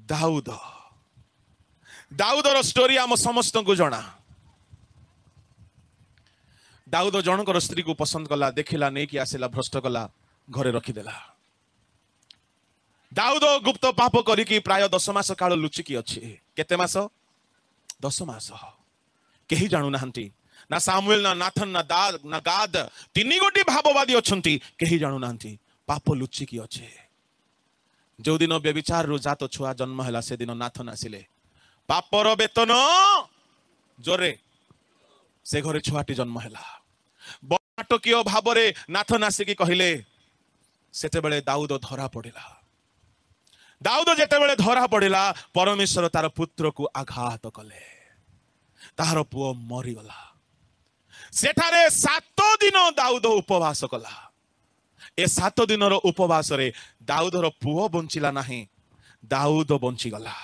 Dawood दाऊदर story आम समस्त को जना। दाऊद जनकर स्त्री को पसंद कला, देखिला, नहीं कि आसिला, भ्रष्ट कला, घरे रखिदेला। दाऊद गुप्त पाप करिकी प्राय 10 मास काल लुचिकी अच्छी। केते मास? 10 मास। केही जानु नाहंती, ना सामुएल, ना नाथन, ना गाद, 3 गोटी भाववादी अछंती, केही जानु नाहंती पाप लुचिकी अच्छे। जो दिन व्यभिचार रु जात छुआ जन्म हैला से दिन नाथन आसिले। पापर वेतन जोरे से घरे छुआटी जन्म हैला। नाटकीय भाव में नाथन आसिकी कहले। सेते बेले दाऊद धरा पड़िला। दाऊद जेते बेले धरा पड़िला, परमेश्वर तार पुत्र को आघात कले, तार पुओ मरीगला। सेठारे 7 दिन दाऊद उपवास कला। ए 7 दिन उपवास रे दाऊदर पुओ बंचिला नहीं, दाऊद बंचीगला।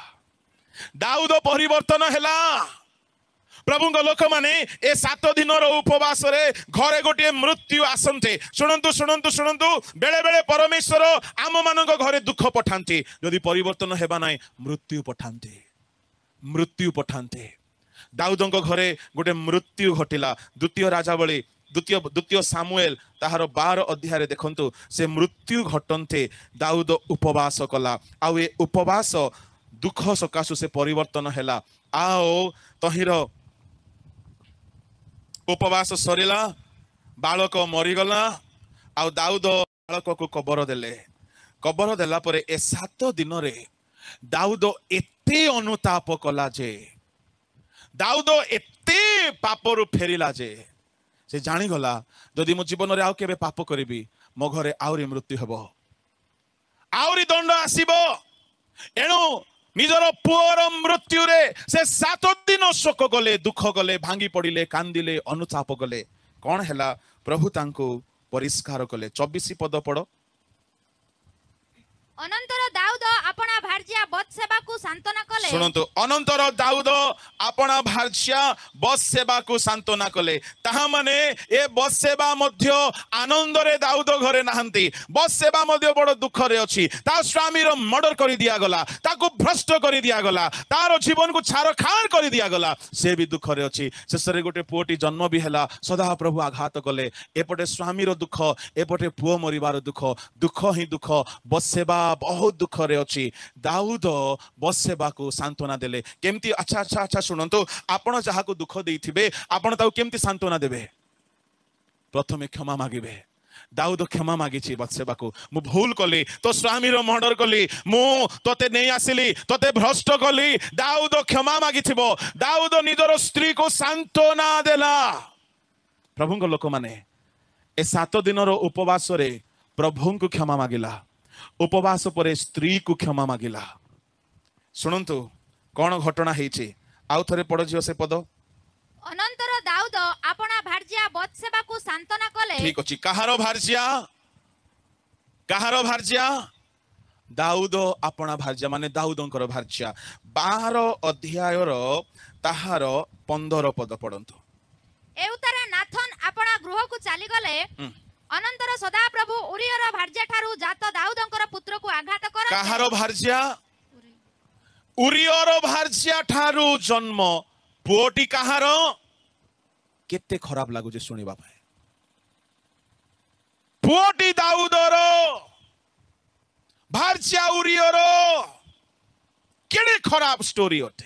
दाऊद परिवर्तन हैला। प्रभु लोक माने ए 7 दिन उपवास रे घरे गोटे मृत्यु आसंते। शुणंतु शुणंतु शुणंतु, बेले बेले परमेश्वर आम मान घरे दुख पठांती, यदि परिवर्तन हेबा नाई मृत्यु पठांती, मृत्यु पठांती। दाऊद घरे गोटे मृत्यु घटिला। द्वितीय राजावली द्वितीय सामुएल ताहार 12 अध्याय देखंतु, से मृत्यु घटंते दाऊद उपवास कला। आउ ए उपवास दुख सकाशु से परिवर्तन हैला। आओ तहिर उपवास सरिला, बालक मरीगला। आउ दाऊद बालक को कबर देले। कबर देला परे ए 7 दिन रे दाऊद एते अनुताप कला जे, दाऊद एते पापरु फेरिला जे, से जानी गला जदि मो जीवन रे आउ केबे पाप करिबी, मो घरे आउरी मृत्यु हेबो, आउरी दंड आसीबो। एणु निजर पुअर मृत्यु रे से 7 दिन शोक गले, दुख गले, भांगी पड़िले, कांदिले, अनुताप गले। कौन हैला? प्रभु तांको परिष्कार कले। 24 पद पढ़ो। अनंतर दाऊद अपना भार्या बत्सेबा को सांत्वना कले। सुनंतु, अनंतर दाऊद अपना भार्या बत्सेबा को सांत्वना कले। ताहा माने ए बत्सेबा मध्य आनंद रे दाऊद घरे नाहंती। बत्सेबा मध्य बड़ दुख रे अछि। ता स्वामी रो मर्डर करि दिया गला, ताको भ्रष्ट करि दिया गला, तारो जीवन को छारखार करि दिया गला, से भी दुख रे अछि। शेषरे गोटे पुओटी जन्म भी हैला। सदा प्रभु आघात कले। एपटे स्वामी रो दुख, एपटे पुओ मरिबार दुख, दुख ही दुख। बत्सेबा बहुत दुख रे अछि। दाऊद बत्सेबा को सांत्वना देले। केमती? अच्छा अच्छा अच्छा, सुनंतु, आपण जहा को दुख देइथिबे, आपण ताऊ केमती सांत्वना देबे? प्रथमे क्षमा मागिबे। दाऊद क्षमा मागिछि बत्सेबा को। मु भूल कली, तो स्वामी रो मर्डर कली, मु तोते नहीं आसिली, तोते भ्रष्ट कली। दाऊद क्षमा मागिथिबो। दाऊद निजर स्त्री को सांत्वना देला। प्रभु को लोक माने ए 7 दिन रो उपवास रे प्रभु को क्षमा मागिला। उपवास परे स्त्री को क्षमा मागिला। सुनंतु कौन घटना हेछि? आउ थरे पढ़ जियो से पद। अनंतर दाऊद अपना भार्या बत्सेबा को सांत्वना कले। ठीक अछि। कहारो भार्या? कहारो भार्या? दाऊद अपना भार्या, माने दाऊदंकर भार्या। 12 अध्याय रो ताहार 15 पद पढ़ंतु। एउतरे नाथन अपना गृह को चली गले। अनंतर सदा प्रभु उरियर भार्या ठारू जात दाऊदंकर पुत्र को आघात कर। कहारो भार्या? उरियर भार्या ठारू जन्म पुओटी कहारो? केते खराब लागु जे सुनिबा पाए। पुओटी दाऊदर, भार्या उरियर। केड़े खराब स्टोरी होते।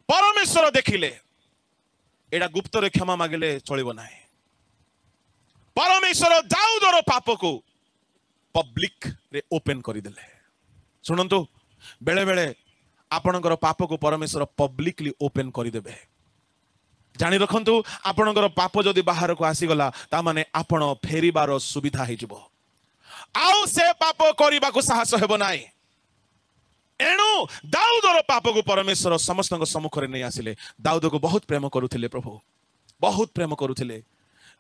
परमेश्वर देखिले एडा गुप्त रे क्षमा मागिले चलिबो नाही। परमेश्वर दाऊदर पाप को पब्लिक रे ओपन करि देले। सुनंतु, बेले बेले आपणकर पाप को परमेश्वर पब्लिकली ओपन करि देबे। जानि रखंतु, आपणकर पाप जदि बाहर को आसी गला, ता माने आपण फेरिबार सुविधा हे जिवो। आउ से पाप करिबा को साहस हेबो नाही। एणु दाऊदर पाप को परमेश्वर समस्त सम्मुख रे नै आसिले। दाऊद को बहुत प्रेम करुथिले प्रभु, बहुत प्रेम करुथिले।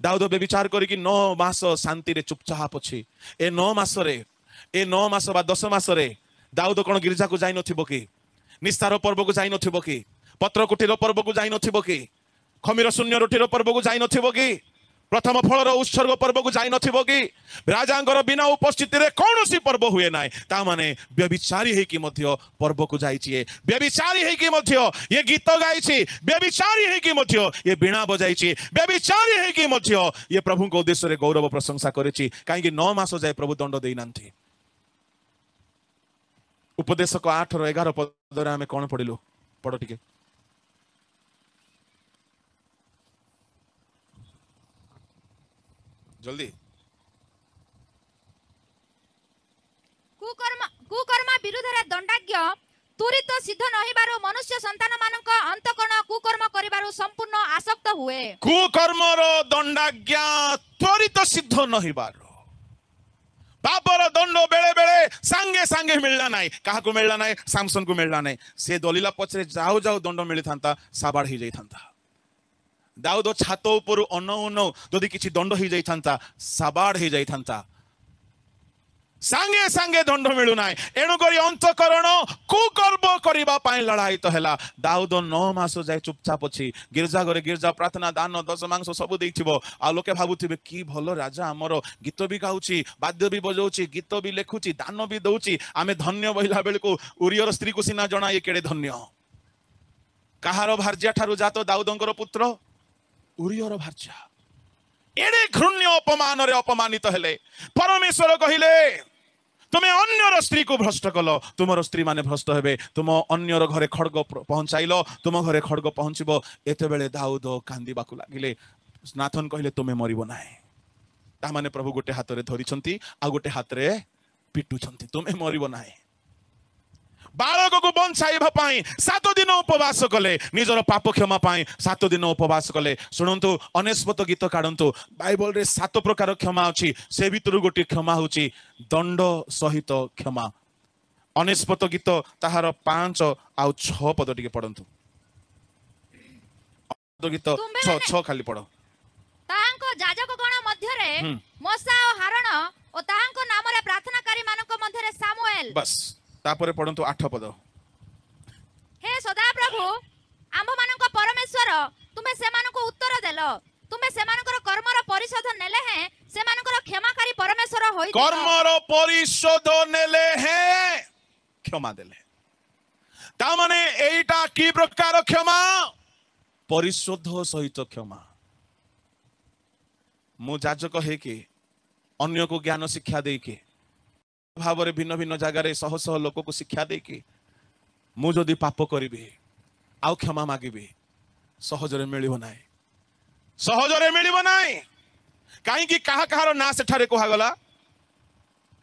दाऊद व्यभिचार करिकि 9 मास शांति रे चुपचाप अछि। ए 9 मास रे, ए 9 मास बा 10 मास रे दाऊद कोन गिरजा को जाई नथिबो कि? निस्तार पर्व को जाई नथिबो कि? पत्र कुटीर पर्व को जाई नथिबो कि? खमीर शून्य रोटीर पर्व को जाई नथिबो कि? प्रथम फलर उत्सर्ग पर्व को जाई नथिबो कि राजांकर बिना उपस्थिति रे कौनसी पर्व हुए ना ता माने व्यभिचारी है कि मध्य पर्व को जाइए व्यभिचारी है कि मध्य ये गीत गाइछि व्यभिचारी है कि मध्य ये बीणा बजाइछि व्यभिचारी है कि मध्य ये प्रभु को उद्देश्य रे गौरव प्रशंसा करिछि काहे 9 मास जाय प्रभु दंड देई नांथि उपदेशक 8 रो 11 पद रे हमें कोन पढिलु पढ टिके जल्दी कुकर्म विरुद्ध रे दंडाज्ञ तुरित सिद्ध नहिबारो मनुष्य संतान मानक अंतकरण कुकर्म करिबारो संपूर्ण आसक्त हुए कुकर्मर दंडाज्ञ त्वरित सिद्ध नहिबारो पापर दंड बेले बेले सांगे सांगे मिलला नाही काहाको मिलला नाही सामसन को मिलला नाही से दलिला पछरे जाऊ जाऊ दंड मिली थांता साबाड़ ही जाई थांता दाऊद छात ऊपर अनौ अनौ जदि किछि दंड ही जाई थांता साबाड़ ही जाई थांता सांगे सांगे दंड मिलु नाही एणु करी अंतकरण कुकर्म करिबा पाई लड़ाई तो हैला दाऊद 9 मास जाय चुपचाप अछि गिरजा घरे गिरजा प्रार्थना दान दशमांश सब देइथिबो आ लोके भाबुथिबे की भलो राजा हमरो गीत भी गाउची वाद्य भी बजाउची गीत भी लेखुची दान भी दउची आमे धन्य बहिला बेलको उरियर स्त्री को सिना जणा ये केडे धन्य कहारो भार्या ठारू जातो दाऊदंकर पुत्र उरियर भार्या एडे घृण्य अपमान रे अपमानित हेले परमेश्वर कहिले तुमे अन्यर स्त्री को भ्रष्ट कल तुमर स्त्री माने भ्रष्ट हेबे तुम अन्यर घरे खड्ग पहुंचाइलो तुम घरे खड्ग पहुंचबो एते बेले दाऊद कांदीबाकू लागिले नाथन कहिले तुमे मरिबो नाही ता माने प्रभु गोटे हाथ रे धरिछंती आ गोटे हाथ रे पिटुछंती तुमे मरिबो नाही बालक को बंचाइबा पाई 7 दिन उपवास कले निजर पाप क्षमा पाई 7 दिन उपवास कले सुनंतु अनेस्पत गीत काढंतु बाइबल रे 7 प्रकार क्षमा अछि से भितर गोटे क्षमा होछि दंड सहित क्षमा अनेस्पत गीत ताहार 5 आ 6 पद टिके पढंतु गीत 6 खाली पढ ताहांको याजक गण मध्य रे मोसा ओ हारण ओ ताहांको नाम रे प्रार्थनाकारी मानक मध्य रे सामुएल बस तापरे पढंतु 8 पद हे सदा प्रभु आम्भ मानक परमेश्वर तुमे से मानको उत्तर देलो तुमे से मानकर कर्मर परिशोध नेले हैं से मानकर क्षमाकारी परमेश्वर होई कर्मर परिशोध नेले हैं क्षमा देले ता माने एटा की प्रकार क्षमा परिशोध सहित क्षमा मु जाजक हे के अन्य को ज्ञान शिक्षा दे के भाव भिन्न भिन्न जगार शह शह लोक को शिक्षा दे कि मु जदि पाप करी आउ क्षमा मागिबी सहजरे मिलिबो नाही सहजरे मिलिबो नाही काहे कि कहा कहार ना सेठारे कहा गला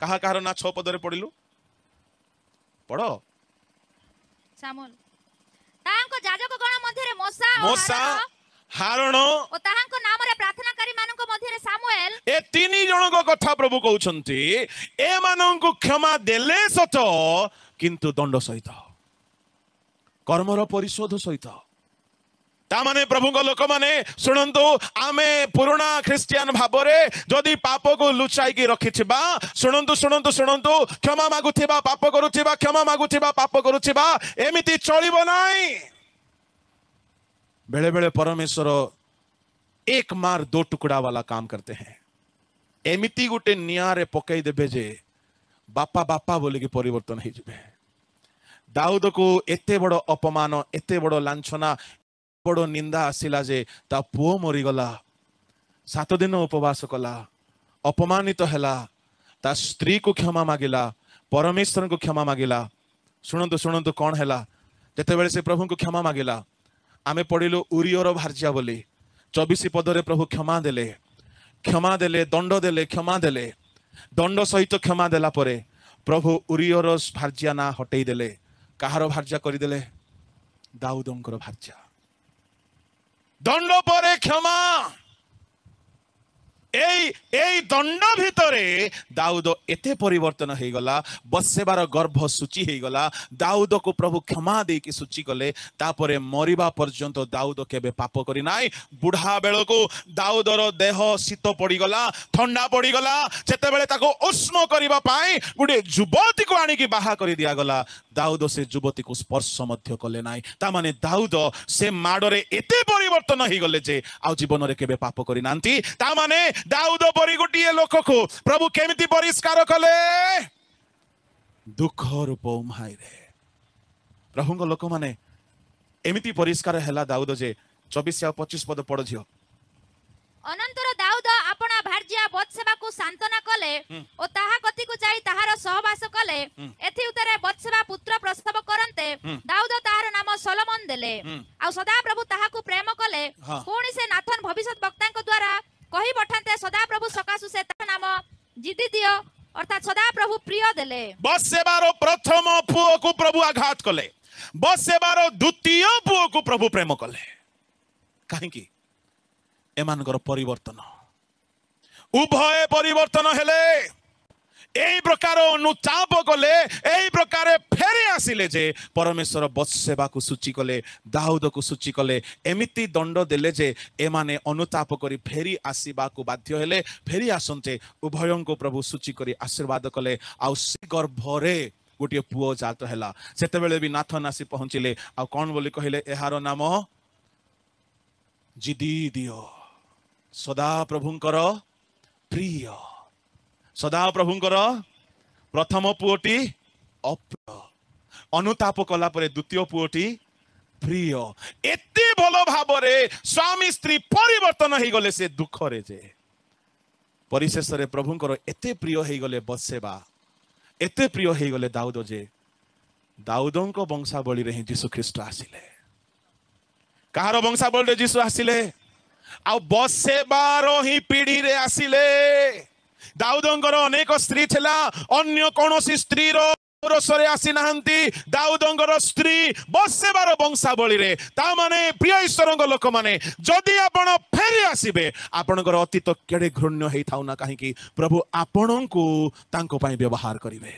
कहा कहार ना 6 पदरे पढिलु पढो सामुएल तांको याजक गण मध्य रे मोसा हारण ओ ताहांको नाम रे प्रार्थनाकारी मानक मध्य रे सामुएल ए 3 जन को कथा प्रभु कहउछंती ए मानन को क्षमा देले सत किंतु दंड सहित कर्मर परिशोध सहित ता माने प्रभु को लोक माने सुनंतु आमे पुराना ख्रिस्टियन भाबरे जदि पाप को लुचाई की रखिथिबा सुनंतु सुनंतु सुनंतु क्षमा मागुथिबा पाप करूथिबा क्षमा मागुथिबा पाप करूथिबा एमिति चलिबो नाही बेले बेले परमेश्वर एक मार 2 टुकड़ा वाला काम करते हैं एमिति गुटे नियारे पकई देबे जे बापा बापा बोले कि परिवर्तन हो जिबे दाऊद को एते बड़ अपमान एते बड़ लांछना बड़ निंदा आसिला जे ता पुओ मरी गला 7 दिन उपवास कला अपमानित हैला ता स्त्री को क्षमा मागिला परमेश्वर को क्षमा मागिला सुनंतु सुनंतु कौन हैला जेते बेले से प्रभु को क्षमा मागिला आमे पढ़िलु उरियर भार्या बोली 24 पदरे प्रभु क्षमा देले दंड देले क्षमा देले दंड सहित क्षमा देला परे प्रभु उरियर भार्या ना हटई देले कहार भार्या करि देले दाऊदंकर भार्या दंड परे क्षमा এই দণ্ড ভিতরে দাউদ এতে পরিবর্তন হয়ে গলা বৎসেবার গর্ভ সূচি হয়ে গলা দাউদকু প্রভু ক্ষমা দেইকি সূচি কলে তাপরে মরিবা পর্যন্ত দাউদ কেবে পাপ করি নাই বুঢ়া বেলকু দাউদর দেহ শীত পড়িগলা ঠন্ডা পড়িগলা যেতেবেলে তাকে উষ্ণ করিবা পাই গোটে যুবতীকে আনিকি বাহা করে দিয়াগলা দাউদ সে যুবতীকে স্পর্শ মধ্য কলে নাই তা মানে দাউদ সে মাড়রে এতে পরিবর্তন হয়ে গলে যে আউ জীবନରେ কেবে পাপ করি নান্তি তা মানে দাউদ পরি গোটিয়ে লোককু প্রভু কেমিতি পরিষ্কার কলে দুঃখ রূপ উম্হাইরে প্রভুଙ୍କ লোক মানে এমিতি পরিষ্কার হেলা দাউদ যে 24 ଆଉ 25 পদ পড় ঝিও ଅନନ୍ତର ଦାଉଦ ଆପଣା ଭାର୍ଯ୍ୟା ବତ୍ସେବାକୁ ସାନ୍ତନା କଲେ ଓ ତାହା କତିକୁ ଯାଇ ତାହାର ସହବାସ କଲେ ଏଥି ଉତ୍ତରେ ବତ୍ସେବା ପୁତ୍ର ପ୍ରସବ କରନ୍ତେ ଦାଉଦ ତାହାର ନାମ ସଲୋମନ ଦେଲେ ଆଉ ସଦାପ୍ରଭୁ ତାହାକୁ ପ୍ରେମ କଲେ ପୁଣି ସେ ନାଥନ ଭବିଷ୍ୟତ ବକ୍ତାଙ୍କ ଦ୍ୱାରା କହି ପଠାନ୍ତେ ସଦାପ୍ରଭୁ ସକାଶୁ ସେ ତାହାର ନାମ ଜିଦିଦିଅ ଅର୍ଥାତ୍ ସଦାପ୍ରଭୁ ପ୍ରିୟ ଦେଲେ ବତ୍ସେବାର ପ୍ରଥମ ପୁଅକୁ ପ୍ରଭୁ ଆଘାତ କଲେ ବତ୍ସେବାର ଦ୍ୱିତୀୟ ପୁଅକୁ ପ୍ରଭୁ ପ୍ରେମ କଲେ କାହିଁକି ଏମାନଙ୍କର ପରିବର୍ତ୍ତନ ଉଭୟ ପରିବର୍ତ୍ତନ ହେଲେ এই প্রকার অনুতাপ কলে এই প্রকারে ফেরি আসিলে যে পরমেশ্বর বৎসেবাকু সূচি কলে দাউদকু সূচি কলে এমিতি দণ্ড দেলে যে এমানে অনুতাপ করি ফেরি আসিবাকু বাধ্য হেলে ফেরি আসন্তে উভয়ঙ্কু প্রভু সূচি করি আশীর্বাদ কলে আউ সে গর্ভরে গোটিয়ে পুଅ জাত হেলা সেতেবেলে বি নাথন আসি পৌঁছিলে আউ কোন বলি কহিলে এହାର নাম জিদিদিও সদা প্রভুঙ্কর প্রিয় সদা প্রভুঙ্কর প্রথম পুଅটি অপ্রিয় অনুতাপ কলা পরে দ্বিতীয় পুଅটি প্রিয় এতে ভাল ভাবরে স্বামী স্ত্রী পরিবর্তন হয়ে গলে সে দুঃখরে যে পরিশেষরে প্রভুঙ্কর এতে প্রিয় হয়ে গলে বৎসেবা এতে প্রিয় হয়ে গলে দাউদ যে দাউদଙ୍କ বংশাবলীরে ହିଁ যীশু খ্রিস্ট আসিলে কাହାର বংশাবলীরে যীশু আসিলে ଆଉ ବତ୍ସେବାର ହିଁ ପିଢ଼ିରେ ଆସିଲେ ଦାଉଦଙ୍କର ଅନେକ ସ୍ତ୍ରୀ ଥିଲା ଅନ୍ୟ କୌଣସି ସ୍ତ୍ରୀର ରୋଷରେ ଆସି ନାହାନ୍ତି ଦାଉଦଙ୍କର ସ୍ତ୍ରୀ ବତ୍ସେବାର ବଂଶାବଳୀରେ ତା ମାନେ ପ୍ରିୟ ଈଶ୍ୱରଙ୍କ ଲୋକମାନେ ଯଦି ଆପଣ ଫେରି ଆସିବେ ଆପଣଙ୍କର ଅତୀତ କେଡ଼େ ଘୃଣ୍ୟ ହେଇଥାଉ ନା କାହିଁକି ପ୍ରଭୁ ଆପଣଙ୍କୁ ତାଙ୍କ ପାଇଁ ବ୍ୟବହାର କରିବେ।